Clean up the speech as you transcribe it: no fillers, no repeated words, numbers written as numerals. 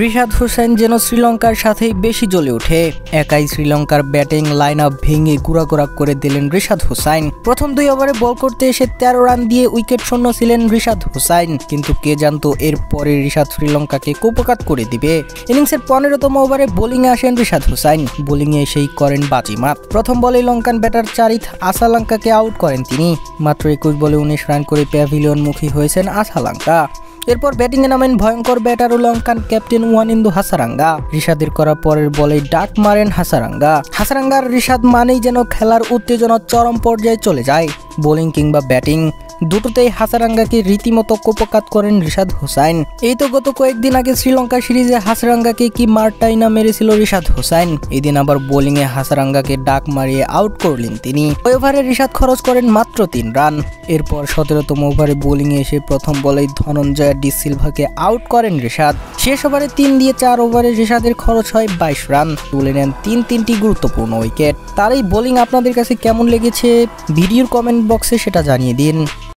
রিশাদ হোসেন যেন শ্রীলঙ্কার সাথেই বেশি জ্বলে ওঠে। একাই শ্রীলঙ্কার ব্যাটিং লাইন আপ ভেঙে গুড়াগুড়া করে দিলেন রিশাদ হোসেন। প্রথম 2 ওভারে বল করতে এসে 13 রান দিয়ে উইকেট শূন্য ছিলেন রিশাদ হোসেন, কিন্তু কে জানতো এরপরে রিশাদ শ্রীলঙ্কাকে কুপকাত করে দিবে। ইনিংসের 15তম ওভারে বোলিংয়ে আসেন রিশাদ হোসেন। বোলিংয়ে এসেই করেন বাজিমাত। প্রথম বলে লঙ্কান ব্যাটার চারিথ আসালাঙ্কাকে আউট করেন তিনি। মাত্র 21 বলে 19 রান করে প্যাভিলিয়নমুখী হয়েছেন আসালাঙ্কা। এরপর ব্যাটিংয়ে নামেন ভয়ঙ্কর ব্যাটার ও লঙ্কান ক্যাপ্টেন ওয়ানিন্দু হাসারাঙ্গা। রিশাদের করা পরের বলেই ডাক মারেন হাসারাঙ্গা। হাসারাঙ্গার রিশাদ মানেই যেন খেলার উত্তেজনা চরম পর্যায়ে চলে যায়। বোলিং কিংবা ব্যাটিং দুটোতেই হাসারাঙ্গাকে রীতিমতো কুপকাত করেন রিশাদ হোসেন। এই তো গত কয়েকদিন আগে শ্রীলঙ্কা সিরিজে হাসারাঙ্গাকে কি মারটাই না মেরেছিল রিশাদ হোসেন। এদিন আবার বোলিংয়ে হাসারাঙ্গাকে ডাক মারিয়ে আউট করলেন তিনি। ওভারে রিশাদ খরচ করেন মাত্র 3 রান। এরপর 17তম ওভারে বোলিংয়ে এসে প্রথম বলেই ধনঞ্জয় ডি সিলভাকে আউট করেন রিশাদ। শেষ ওভারে 3 দিয়ে 4 ওভারে রিশাদের খরচ হয় 22 রান। তুলে নেন 3টি গুরুত্বপূর্ণ উইকেট। তার এই বোলিং আপনাদের কাছে কেমন লেগেছে ভিডিওর কমেন্ট বক্সে সেটা জানিয়ে দিন।